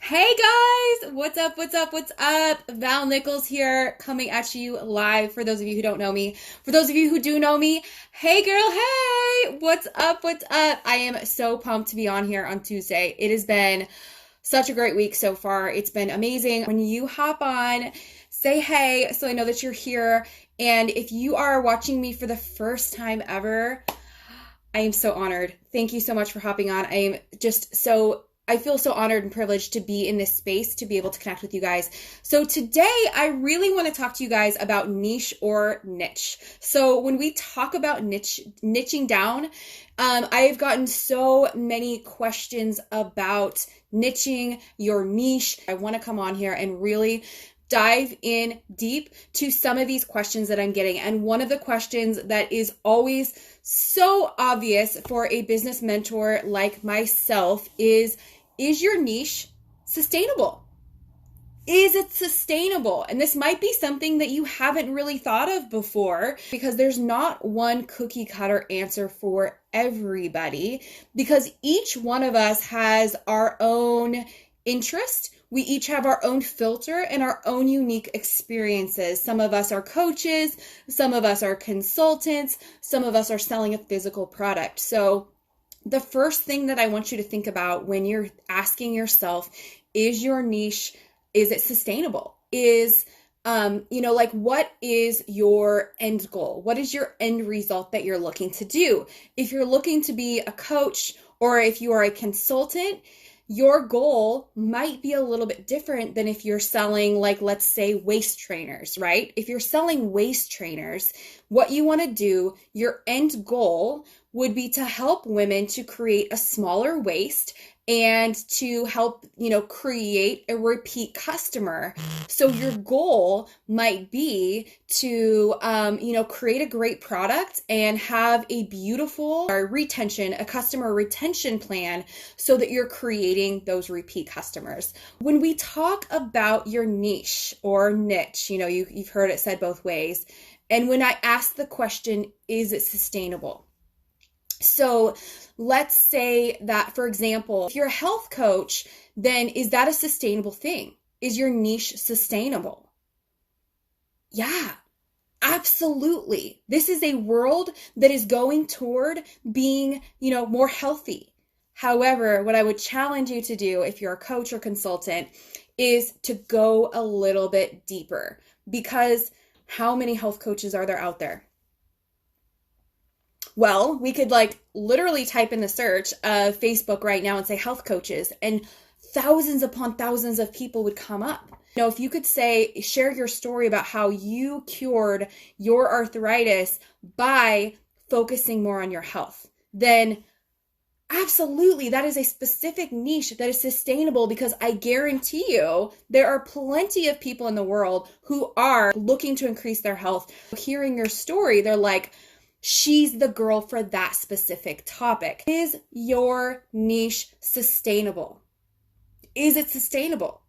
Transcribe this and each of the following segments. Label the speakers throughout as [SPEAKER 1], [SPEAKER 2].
[SPEAKER 1] Hey guys, what's up? What's up? What's up? Val Nichols here, coming at you live for those of you who don't know me. For those of you who do know me, hey girl, hey, what's up? What's up? I am so pumped to be on here on Tuesday. It has been such a great week so far. It's been amazing. When you hop on, say hey so I know that you're here. And if you are watching me for the first time ever, I am so honored. Thank you so much for hopping on. I feel so honored and privileged to be in this space to be able to connect with you guys. So today I really want to talk to you guys about niche or niche. So when we talk about niching down, I've gotten so many questions about niching your niche. I want to come on here and really dive in deep to some of these questions that I'm getting. And one of the questions that is always so obvious for a business mentor like myself is your niche sustainable? Is it sustainable? And this might be something that you haven't really thought of before, because there's not one cookie cutter answer for everybody, because each one of us has our own interest. We each have our own filter and our own unique experiences. Some of us are coaches, some of us are consultants, some of us are selling a physical product. So the first thing that I want you to think about when you're asking yourself, is your niche, is it sustainable? What is your end goal? What is your end result that you're looking to do? If you're looking to be a coach or if you are a consultant, your goal might be a little bit different than if you're selling, like, let's say, waist trainers, right? If you're selling waist trainers, what you want to do, your end goal would be to help women to create a smaller waist and to help, create a repeat customer. So your goal might be to, create a great product and have a beautiful a customer retention plan so that you're creating those repeat customers. When we talk about your niche or niche, you've heard it said both ways. And when I ask the question, is it sustainable? So let's say that, for example, if you're a health coach, then is that a sustainable thing? Is your niche sustainable? Yeah, absolutely. This is a world that is going toward being, more healthy. However, what I would challenge you to do if you're a coach or consultant is to go a little bit deeper, because how many health coaches are there out there? Well, we could literally type in the search of Facebook right now and say health coaches, and thousands upon thousands of people would come up. If you could share your story about how you cured your arthritis by focusing more on your health, then absolutely, that is a specific niche that is sustainable, because I guarantee you there are plenty of people in the world who are looking to increase their health. Hearing your story, they're like, she's the girl for that specific topic. Is your niche sustainable? Is it sustainable?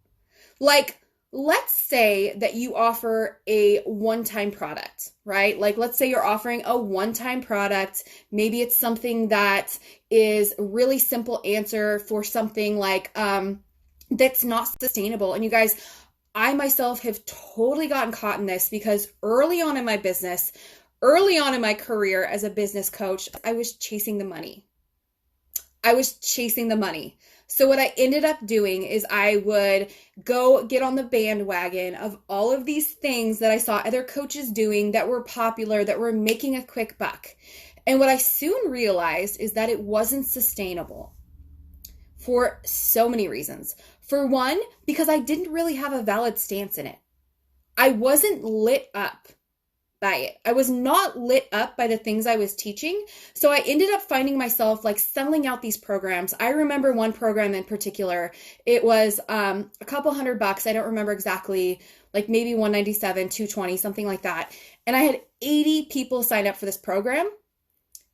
[SPEAKER 1] Let's say that you offer a one-time product, right? Let's say you're offering a one-time product. Maybe it's something that is a really simple answer for something that's not sustainable. And you guys, I myself have totally gotten caught in this, because early on in my business, early on in my career as a business coach, I was chasing the money. So what I ended up doing is I would go get on the bandwagon of all of these things that I saw other coaches doing that were popular, that were making a quick buck. And what I soon realized is that it wasn't sustainable for so many reasons. For one, because I didn't really have a valid stance in it. I wasn't lit up by it. I was not lit up by the things I was teaching. So I ended up finding myself selling out these programs. I remember one program in particular. It was a couple $100. I don't remember exactly, maybe $197, $220, something like that. And I had 80 people sign up for this program,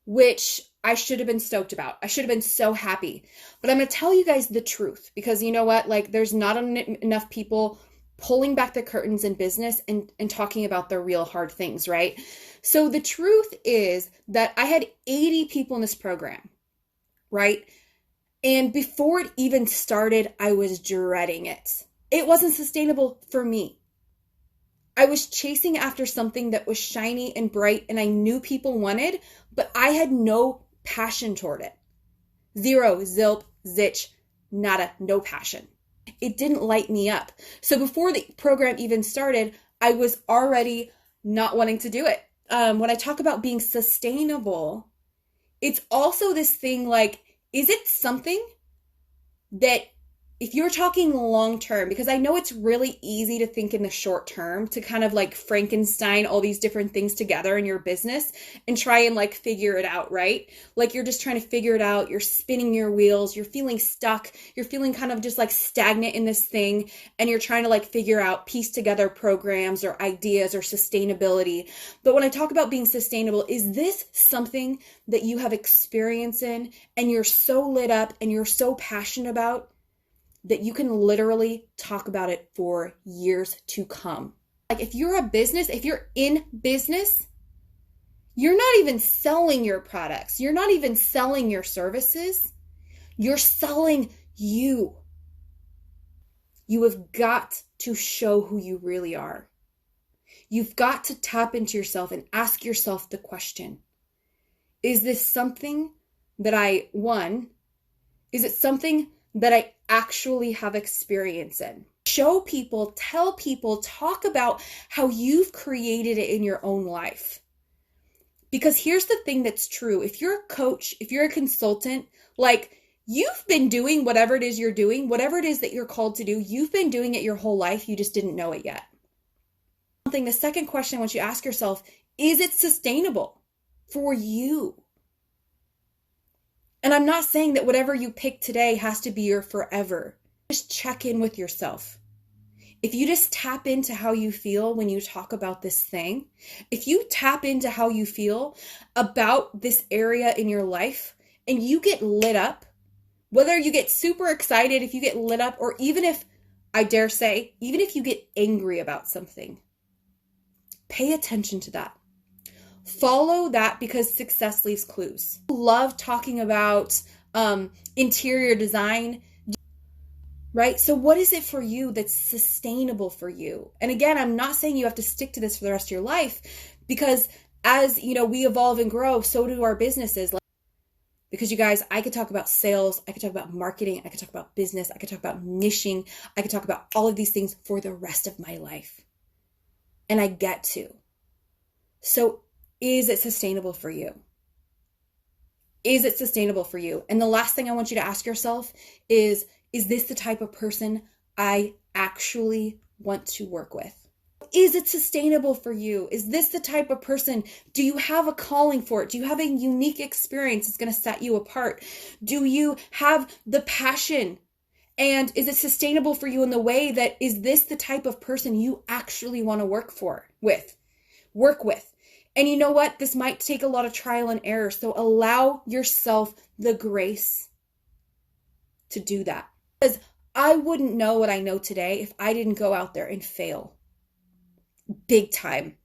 [SPEAKER 1] which I should have been stoked about. I should have been so happy. But I'm going to tell you guys the truth, because you know what? There's not enough people pulling back the curtains in business and talking about the real hard things, right? So the truth is that I had 80 people in this program, right? And before it even started, I was dreading it. It wasn't sustainable for me. I was chasing after something that was shiny and bright and I knew people wanted, but I had no passion toward it. Zero, zilp, zitch, nada, no passion. It didn't light me up. So before the program even started, I was already not wanting to do it. When I talk about being sustainable, it's also this thing like, is it something that if you're talking long term, because I know it's really easy to think in the short term to kind of like Frankenstein all these different things together in your business and try and like figure it out, right? Like you're just trying to figure it out. You're spinning your wheels. You're feeling stuck. You're feeling kind of just like stagnant in this thing. And you're trying to like figure out, piece together programs or ideas or sustainability. But when I talk about being sustainable, is this something that you have experience in and you're so lit up and you're so passionate about that you can literally talk about it for years to come? Like if you're a business, if you're in business, you're not even selling your products. You're not even selling your services. You're selling you. You have got to show who you really are. You've got to tap into yourself and ask yourself the question, is this something that is it something that I actually have experience in? Show people, tell people, talk about how you've created it in your own life. Because here's the thing that's true. If you're a coach, if you're a consultant, like you've been doing whatever it is you're doing, whatever it is that you're called to do, you've been doing it your whole life. You just didn't know it yet. The second question I want you to ask yourself, is it sustainable for you? And I'm not saying that whatever you pick today has to be your forever. Just check in with yourself. If you just tap into how you feel when you talk about this thing, if you tap into how you feel about this area in your life and you get lit up, whether you get super excited, if you get lit up, or even if, I dare say, even if you get angry about something, pay attention to that. Follow that because success leaves clues. I love talking about interior design, right? So what is it for you that's sustainable for you? And again, I'm not saying you have to stick to this for the rest of your life, because as you know, we evolve and grow, so do our businesses. Because you guys, I could talk about sales, I could talk about marketing, I could talk about business, I could talk about niching, I could talk about all of these things for the rest of my life. And I get to. So is it sustainable for you? Is it sustainable for you? And the last thing I want you to ask yourself is this the type of person I actually want to work with? Is it sustainable for you? Is this the type of person? Do you have a calling for it? Do you have a unique experience that's going to set you apart? Do you have the passion? And is it sustainable for you in the way that, is this the type of person you actually want to work with? And you know what? This might take a lot of trial and error. So allow yourself the grace to do that. Because I wouldn't know what I know today if I didn't go out there and fail. Big time.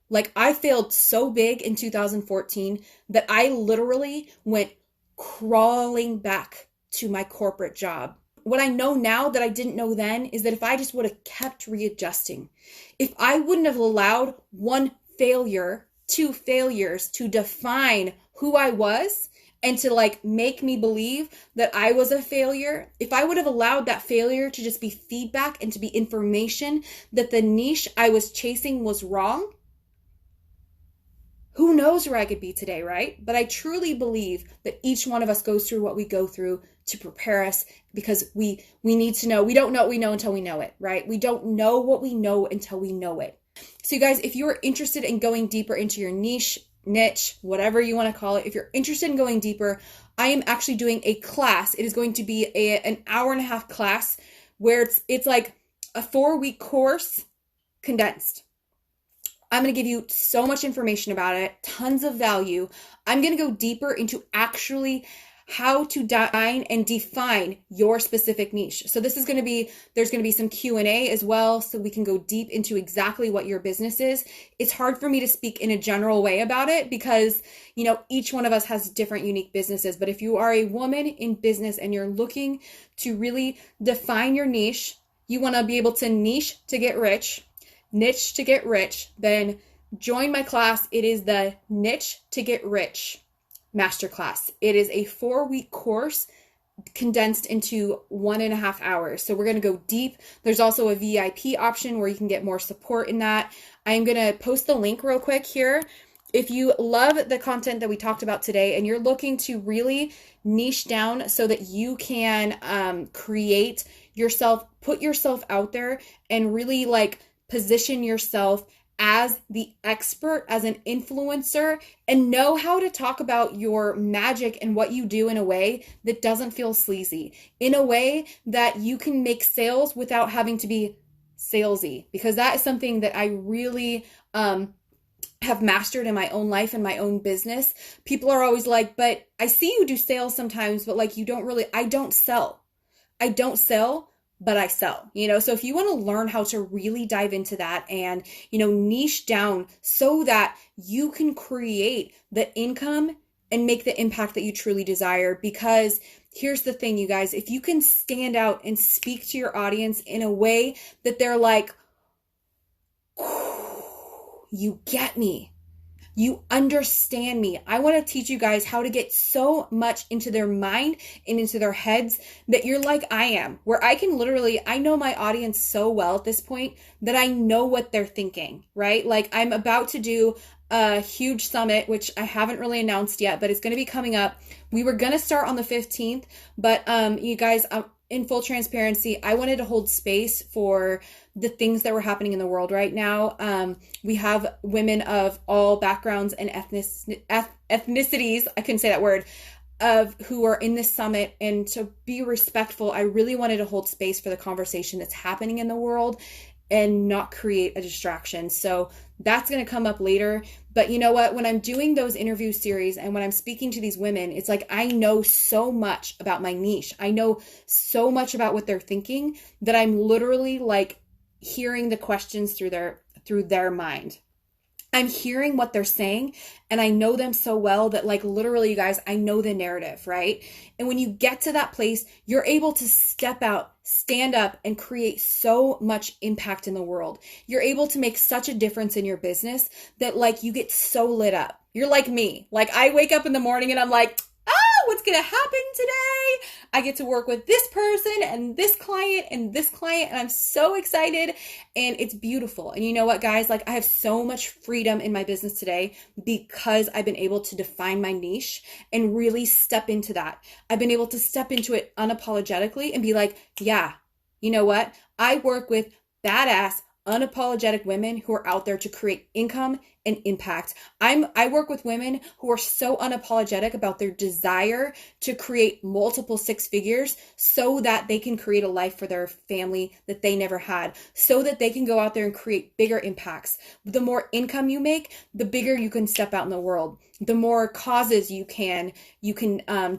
[SPEAKER 1] Like I failed so big in 2014 that I literally went crawling back to my corporate job. What I know now that I didn't know then is that if I just would have kept readjusting, if I wouldn't have allowed one failure, two failures to define who I was and to like make me believe that I was a failure, if I would have allowed that failure to just be feedback and to be information that the niche I was chasing was wrong, who knows where I could be today, right? But I truly believe that each one of us goes through what we go through to prepare us, because we need to know. We don't know what we know until we know it, right? We don't know what we know until we know it. So you guys, if you're interested in going deeper into your niche, whatever you want to call it, if you're interested in going deeper, I am actually doing a class. It is going to be an hour and a half class where it's like a 4-week course condensed. I'm going to give you so much information about it, tons of value. I'm going to go deeper into actually how to and define your specific niche. So this is going to be, there's going to be some Q&A as well, so we can go deep into exactly what your business is. It's hard for me to speak in a general way about it because, you know, each one of us has different unique businesses. But if you are a woman in business and you're looking to really define your niche, you want to be able to niche to get rich, niche to get rich, then join my class. It is the Niche to Get Rich Masterclass. It is a 4-week course condensed into 1.5 hours. So we're going to go deep. There's also a VIP option where you can get more support in that. I'm going to post the link real quick here. If you love the content that we talked about today and you're looking to really niche down so that you can create yourself, put yourself out there and really like position yourself as the expert, as an influencer, and know how to talk about your magic and what you do in a way that doesn't feel sleazy, in a way that you can make sales without having to be salesy, because that is something that I really have mastered in my own life and my own business. People are always like, but I see you do sales sometimes, but like you don't really, I don't sell, but I sell, you know? So if you want to learn how to really dive into that and, you know, niche down so that you can create the income and make the impact that you truly desire. Because here's the thing, you guys, if you can stand out and speak to your audience in a way that they're like, you get me. You understand me. I want to teach you guys how to get so much into their mind and into their heads that you're like I am, where I can literally, I know my audience so well at this point that I know what they're thinking, right? Like I'm about to do a huge summit, which I haven't really announced yet, but it's going to be coming up. We were going to start on the 15th, but you guys, in full transparency, I wanted to hold space for the things that were happening in the world right now. We have women of all backgrounds and ethnicities, I couldn't say that word, of who are in this summit. And to be respectful, I really wanted to hold space for the conversation that's happening in the world and not create a distraction. So that's going to come up later. But you know what? When I'm doing those interview series and when I'm speaking to these women, it's like I know so much about my niche. I know so much about what they're thinking that I'm literally like hearing the questions through their mind. I'm hearing what they're saying and I know them so well that like literally, you guys, I know the narrative, right? And when you get to that place, you're able to step out, stand up and create so much impact in the world. You're able to make such a difference in your business that like you get so lit up. You're like me. Like I wake up in the morning and I'm like, what's going to happen today? I get to work with this person and this client and this client, and I'm so excited and it's beautiful. And you know what, guys? Like I have so much freedom in my business today because I've been able to define my niche and really step into that. I've been able to step into it unapologetically and be like, yeah, you know what? I work with badass, unapologetic women who are out there to create income and impact. I work with women who are so unapologetic about their desire to create multiple 6 figures so that they can create a life for their family that they never had, so that they can go out there and create bigger impacts. The more income you make, the bigger you can step out in the world. The more causes you can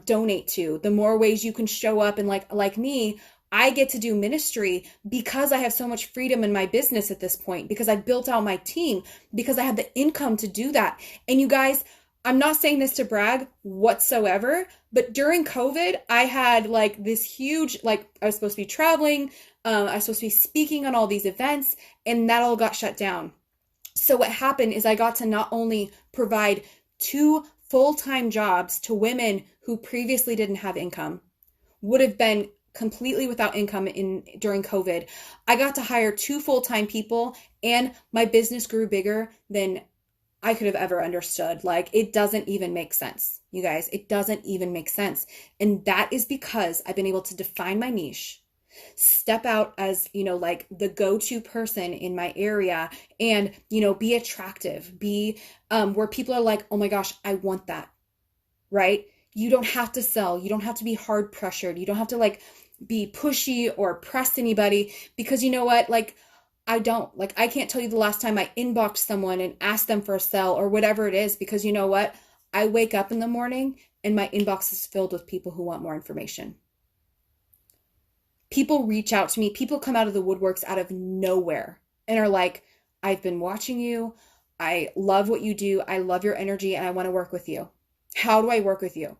[SPEAKER 1] donate to, the more ways you can show up. And like me, I get to do ministry because I have so much freedom in my business at this point, because I built out my team, because I have the income to do that. And you guys, I'm not saying this to brag whatsoever, but during COVID, I had like this huge, like I was supposed to be traveling, I was supposed to be speaking on all these events, and that all got shut down. So what happened is I got to not only provide 2 full-time jobs to women who previously didn't have income, would have been completely without income during COVID. I got to hire 2 full-time people and my business grew bigger than I could have ever understood. Like it doesn't even make sense, you guys. It doesn't even make sense. And that is because I've been able to define my niche, step out as, you know, like the go-to person in my area and, you know, be attractive, be where people are like, oh my gosh, I want that, right? You don't have to sell. You don't have to be hard pressured. You don't have to like be pushy or press anybody, because you know what? Like I can't tell you the last time I inboxed someone and asked them for a sell or whatever it is, because you know what? I wake up in the morning and my inbox is filled with people who want more information. People reach out to me. People come out of the woodworks out of nowhere and are like, I've been watching you. I love what you do. I love your energy and I want to work with you. How do I work with you?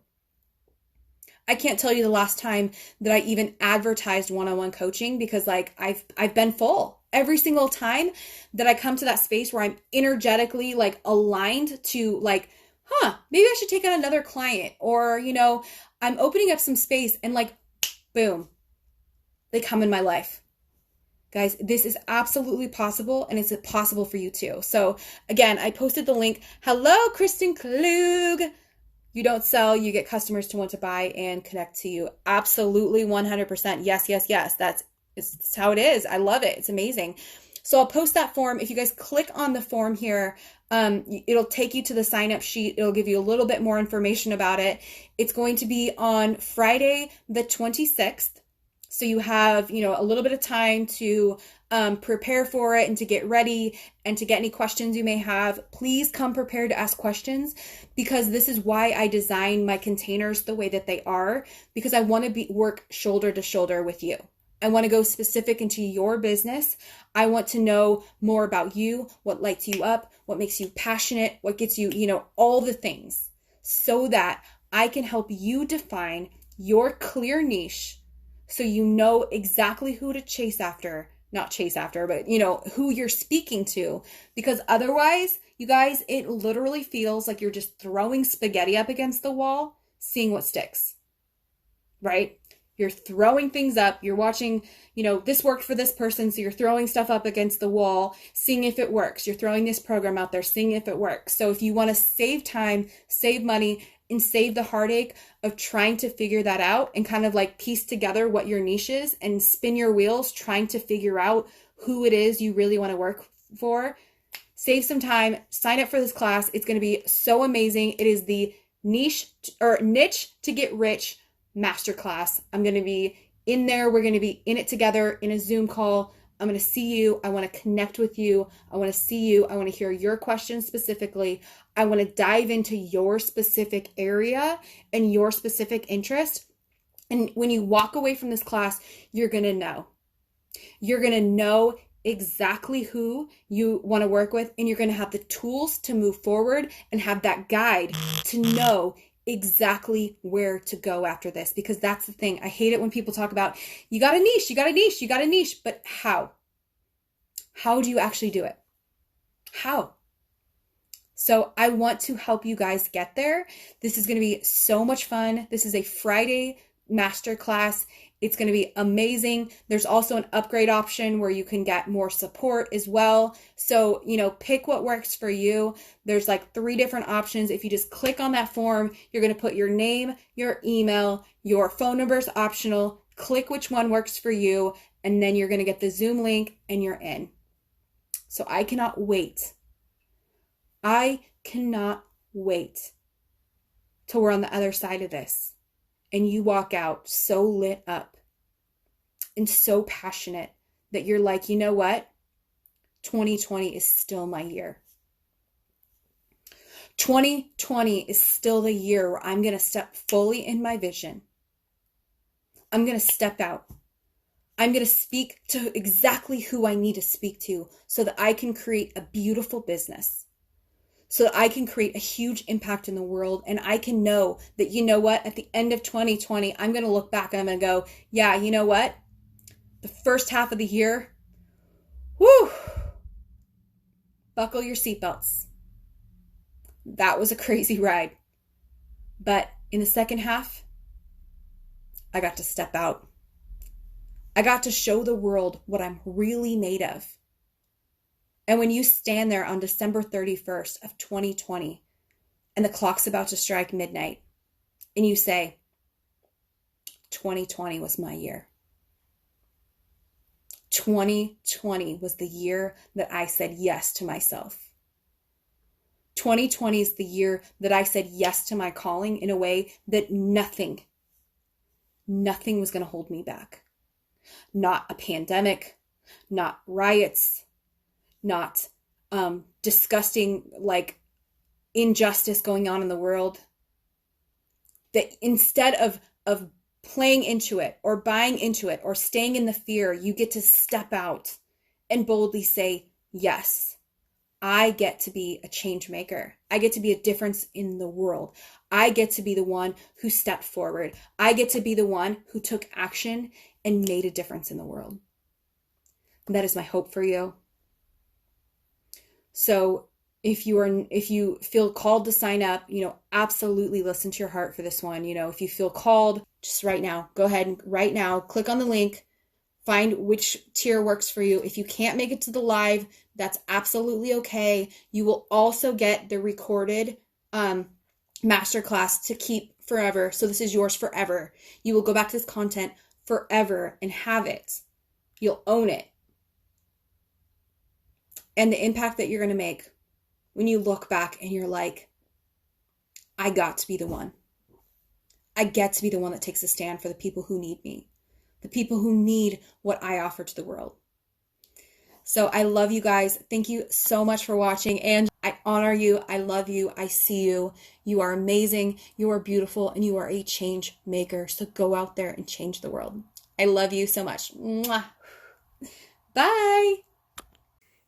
[SPEAKER 1] I can't tell you the last time that I even advertised one-on-one coaching because like I've been full. Every single time that I come to that space where I'm energetically like aligned to like, maybe I should take on another client, or, I'm opening up some space and like, boom, they come in my life. Guys, this is absolutely possible, and it's possible for you too. So again, I posted the link. Hello, Kristen Klug. You don't sell, you get customers to want to buy and connect to you. Absolutely, 100%. Yes, yes, yes. That's how it is. I love it. It's amazing. So I'll post that form. If you guys click on the form here, it'll take you to the sign up sheet. It'll give you a little bit more information about it. It's going to be on Friday, the 26th. So you have, a little bit of time to prepare for it and to get ready and to get any questions you may have. Please come prepared to ask questions, because this is why I design my containers the way that they are, because I want to work shoulder to shoulder with you. I want to go specific into your business. I want to know more about you, what lights you up, what makes you passionate, what gets you, all the things, so that I can help you define your clear niche, so you know exactly who to chase after, not chase after, but who you're speaking to. Because otherwise, you guys, it literally feels like you're just throwing spaghetti up against the wall, seeing what sticks, right? You're throwing things up. You're watching, this worked for this person. So you're throwing stuff up against the wall, seeing if it works. You're throwing this program out there, seeing if it works. So if you want to save time, save money, and save the heartache of trying to figure that out and kind of like piece together what your niche is and spin your wheels trying to figure out who it is you really want to work for, save some time, sign up for this class. It's going to be so amazing. It is the niche to get rich masterclass. I'm going to be in there. We're going to be in it together in a Zoom call. I'm going to see you. I want to connect with you. I want to see you. I want to hear your questions specifically. I want to dive into your specific area and your specific interest. And when you walk away from this class, you're going to know. You're going to know exactly who you want to work with, and you're going to have the tools to move forward and have that guide to know exactly where to go after this. Because that's the thing. I hate it when people talk about, you got a niche, but how? How do you actually do it? How? So I want to help you guys get there. This is going to be so much fun. This is a Friday masterclass. It's going to be amazing. There's also an upgrade option where you can get more support as well. So, pick what works for you. There's like 3 different options. If you just click on that form, you're going to put your name, your email, your phone number is optional. Click which one works for you, and then you're going to get the Zoom link and you're in. So I cannot wait. I cannot wait till we're on the other side of this and you walk out so lit up and so passionate that you're like, you know what? 2020 is still my year. 2020 is still the year where I'm going to step fully in my vision. I'm going to step out. I'm going to speak to exactly who I need to speak to so that I can create a beautiful business, so that I can create a huge impact in the world. And I can know that, you know what, at the end of 2020, I'm going to look back and I'm going to go, yeah, you know what? The first half of the year, whoo, buckle your seatbelts. That was a crazy ride. But in the second half, I got to step out. I got to show the world what I'm really made of. And when you stand there on December 31st of 2020 and the clock's about to strike midnight and you say, 2020 was my year. 2020 was the year that I said yes to myself. 2020 is the year that I said yes to my calling in a way that nothing was going to hold me back. Not a pandemic, not riots, not disgusting injustice going on in the world. that instead of playing into it or buying into it or staying in the fear, you get to step out and boldly say, yes, I get to be a change maker. I get to be a difference in the world. I get to be the one who stepped forward. I get to be the one who took action and made a difference in the world. And that is my hope for you. So if you feel called to sign up, absolutely listen to your heart for this one. If you feel called, just right now, go ahead and right now, click on the link, find which tier works for you. If you can't make it to the live, that's absolutely okay. You will also get the recorded masterclass to keep forever. So this is yours forever. You will go back to this content forever and have it. You'll own it. And the impact that you're going to make when you look back and you're like, I got to be the one. I get to be the one that takes a stand for the people who need me, the people who need what I offer to the world. So I love you guys. Thank you so much for watching. And I honor you. I love you. I see you. You are amazing. You are beautiful. And you are a change maker. So go out there and change the world. I love you so much. Mwah. Bye.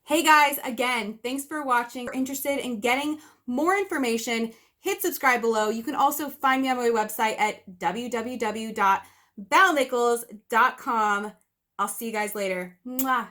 [SPEAKER 1] Hey guys, again, thanks for watching. If you're interested in getting more information, hit subscribe below. You can also find me on my website at www.valnichols.com. I'll see you guys later. Mwah.